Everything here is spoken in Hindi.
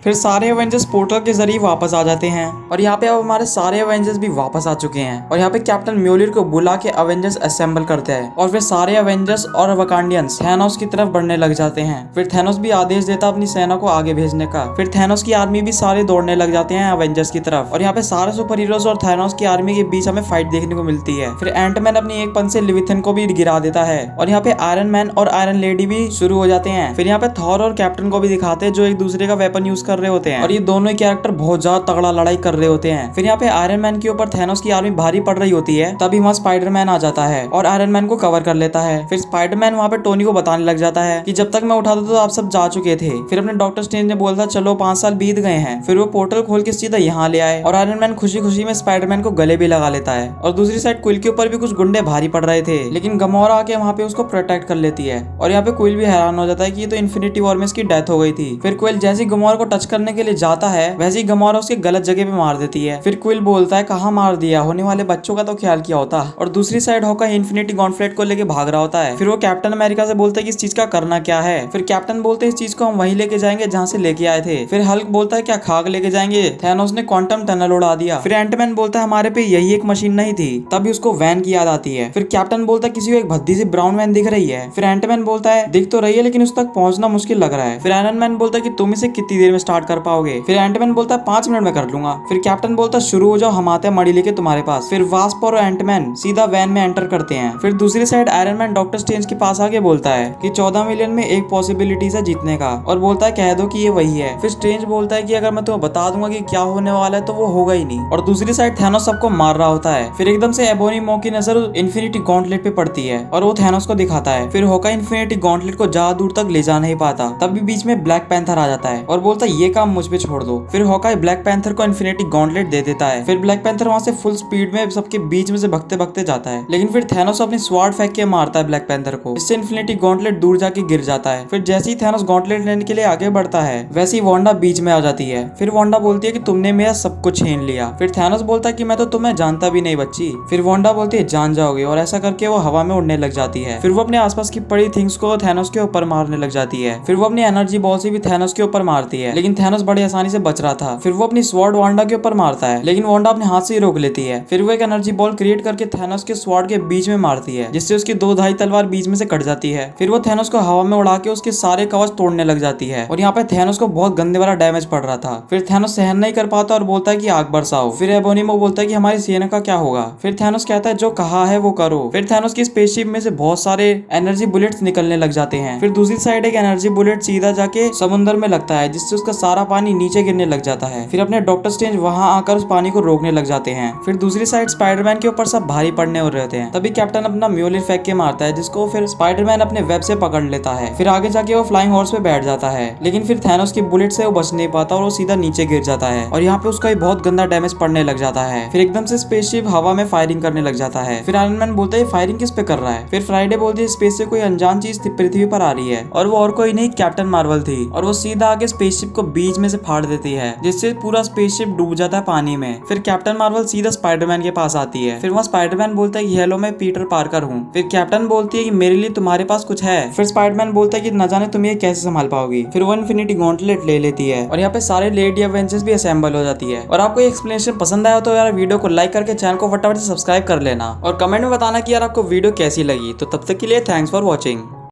फिर सारे एवेंजर्स पोर्टल के जरिए वापस आ जाते हैं और यहाँ पे अब हमारे सारे एवेंजर्स भी वापस आ चुके हैं और यहाँ पे कैप्टन म्योलिर को बुला के एवेंजर्स असेंबल करते हैं और फिर सारे एवेंजर्स और वकांडियंस थैनोस की तरफ बढ़ने लग जाते हैं। फिर थैनोस भी आदेश देता अपनी सेना को आगे भेजने का। फिर थैनोस की आर्मी भी सारे दौड़ने लग जाते हैं एवेंजर्स की तरफ और यहाँ पे सारे सुपर हीरोज और थैनोस की आर्मी के बीच हमें फाइट देखने को मिलती है। फिर एंटमैन अपनी एक पंच से लिविथन को भी गिरा देता है और यहाँ पे आयरन मैन और आयरन लेडी भी शुरू हो जाते हैं। फिर यहाँ पे थॉर और कैप्टन को भी दिखाते हैं जो एक दूसरे का वेपन यूज कर रहे होते हैं और ये दोनों ही कैरेक्टर बहुत ज्यादा तगड़ा लड़ाई कर रहे होते हैं। फिर यहाँ पे आयरन मैन के ऊपर थैनोस की आर्मी भारी पड़ रही होती है, तभी वहाँ स्पाइडरमैन आ जाता है और आयरन मैन को कवर कर लेता है। फिर स्पाइडरमैन वहाँ पे टोनी को बताने लग जाता है कि जब तक मैं उठाता था तो आप सब जा चुके थे। फिर अपने डॉक्टर स्ट्रेंज ने बोला था चलो 5 साल बीत गए हैं। फिर वो पोर्टल खोल के सीधा यहाँ ले आए और आयरन मैन खुशी खुशी में स्पाइडरमैन को गले भी लगा लेता है। और दूसरी साइड क्विल के ऊपर भी कुछ गुंडे भारी पड़ रहे थे, लेकिन गमोरा आके वहाँ पे उसको प्रोटेक्ट कर लेती है और यहाँ पे क्विल भी हैरान हो जाता है कि ये तो इन्फिनिटी वॉर में इसकी डेथ हो गई थी। फिर क्विल जैसे गमोरा को टच करने के लिए जाता है वैसे ही गमोरा उसके गलत जगह पे मार देती है। फिर क्विल बोलता है कहाँ मार दिया, होने वाले बच्चों का तो ख्याल किया होता। और दूसरी साइड हॉकाई इन्फिनिटी गॉन्टलेट को लेके भाग रहा होता है। फिर वो कैप्टन अमेरिका से बोलता है कि इस चीज का करना क्या है। फिर कैप्टन बोलते हैं इस चीज को हम वहीं लेके जाएंगे जहाँ से लेके आए थे। फिर हल्क बोलता है क्या खाक लेके जाएंगे, थैनोस ने क्वांटम टनल उड़ा दिया। फिर एंटमैन बोलता है हमारे पे यही एक मशीन नहीं थी, तभी उसको वैन की याद आती है। फिर कैप्टन बोलता है किसी को एक भद्दी सी ब्राउन वैन दिख रही है। फिर एंटमैन बोलता है दिख तो रही है लेकिन उस तक पहुंचना मुश्किल लग रहा है। फिर आयरन मैन बोलता है कि तुम इसे कितनी देर में स्टार्ट कर पाओगे। फिर एंटमैन बोलता है 5 मिनट में कर लूंगा। फिर कैप्टन बोलता है शुरू हो जाओ, हम आते हैं मड़ी लेके तुम्हारे पास। फिर वास्प और एंटमैन सीधा वैन में एंटर करते हैं। फिर दूसरी side iron man doctor strange के पास आके बोलता है कि 14 मिलियन में एक पॉसिबिलिटी है जीतने का और बोलता है कह दो कि ये वही है। फिर स्ट्रेंज बोलता है कि अगर मैं तुम्हें बता दूंगा कि क्या होने वाला है तो वो होगा ही नहीं। और दूसरी साइड थैनोस सबको मार रहा होता है। फिर एकदम से एबोनी मो की नजर इन्फिनिटी गॉन्टलेट पे पड़ती है और वो थैनोस को दिखाता है। फिर होका इन्फिनिटी गॉन्टलेट को ज्यादा दूर तक ले जा नहीं पाता, तभी बीच में ब्लैक पैंथर आ जाता है और बोलता है ये काम मुझ पे छोड़ दो। फिर होका ब्लैक पैंथर को इन्फिनिटी गॉन्टलेट दे देता है। फिर ब्लैक पैंथर वहां से फुल स्पीड में सबके बीच में से भगते भगते जाता है, लेकिन फिर थैनोस अपनी स्वॉर्ड फेंक के मारता है ब्लैक पैंथर को। इससे इन्फिनिटी गॉन्टलेट दूर जाके गिर जाता है। फिर जैसे ही थैनोस गॉन्टलेट लेने के लिए आगे बढ़ता है वैसे ही वांडा बीच में आ जाती है। फिर वांडा बोलती है कि तुमने मेरा सब कुछ छीन लिया। फिर थैनोस बोलता है कि मैं तो तुम्हें जानता भी नहीं बच्ची। फिर वांडा बोलती है जान जाओगे और ऐसा करके वो हवा में उड़ने लग जाती है। फिर वो अपने आसपास की पड़ी थिंग्स को थैनोस के ऊपर मारने लग जाती है। फिर वो अपनी एनर्जी बॉल से भी थैनोस के ऊपर मारती है, लेकिन थैनोस बड़ी आसानी से बच रहा था। फिर वो अपनी स्वॉर्ड वांडा के ऊपर मारता है, लेकिन वांडा अपने हाथ से ही रोक लेती है। फिर वो एक एनर्जी बॉल क्रिएट करके थैनोस के स्वॉर्ड के बीच में मारती है, जिससे उसकी 2 धाई तलवार बीच में से कट जाती है। फिर वो थैनोस को हवा में उड़ा के उसके सारे कवच तोड़ने लग जाती है और यहाँ पे थैनोस को बहुत गंदे वाला डैमेज पड़ रहा था। फिर थैनोस सहन नहीं कर पाता और बोलता है कि आग बरसाओ। फिर एबोनिमो बोलता है कि हमारी सेना का क्या होगा। फिर थैनोस कहता है जो कहा है वो करो। फिर थैनोस की स्पेसशिप में से बहुत सारे एनर्जी बुलेट्स निकलने लग जाते हैं। फिर दूसरी साइड एक एनर्जी बुलेट सीधा जाके समुद्र में लगता है, जिससे उसका सारा पानी नीचे गिरने लग जाता है। फिर अपने डॉक्टर स्ट्रेंज वहां आकर उस पानी को रोकने लग जाते हैं। फिर दूसरी साइड स्पाइडरमैन के ऊपर सब भारी पड़ने हो रहे हैं, तभी कैप्टन अपना म्योलिर फेंक के मारता है, जिसको फिर स्पाइडरमैन अपने वेब से पकड़ लेता है। फिर आगे जाके वो फ्लाइंग हॉर्स पे बैठ जाता है, लेकिन फिर थैनोस की बुलेट से वो बच नहीं पाता और वो सीधा नीचे गिर जाता है और यहाँ पे उसका बहुत गंदा डैमेज पड़ने लग जाता है। फिर एकदम से स्पेसशिप हवा में फायरिंग करने लग जाता है। फिर आयरन मैन बोलता है फायरिंग किस पे कर रहा है। फिर फ्राइडे बोलती है स्पेस से कोई अनजान चीज पृथ्वी पर आ रही है और वो और कोई नहीं कैप्टन मार्वल थी और वो सीधा आके स्पेसशिप को बीच में से फाड़ देती है, जिससे पूरा स्पेसशिप डूब जाता है पानी में। फिर कैप्टन मार्वल सीधा स्पाइडरमैन के पास आती है। फिर वहाँ स्पाइडरमैन बोलता है हेलो मैं पीटर पार्कर हूँ। फिर कैप्टन बोलती है कि मेरे लिए तुम्हारे पास कुछ है। फिर स्पाइडरमैन बोलता है कि न जाने तुम ये कैसे संभाल पाओगी। फिर वो इन्फिनिटी गॉन्टलेट ले लेती है और यहाँ पे सारे लेडी एवेंजर्स भी असेंबल हो जाती है। और आपको ये एक्सप्लेनेशन पसंद आया तो यार वीडियो को लाइक करके चैनल को फटाफट से सब्सक्राइब कर लेना और कमेंट में बताना कि यार आपको वीडियो कैसी लगी। तो तब तक के लिए थैंक्स फॉर वॉचिंग।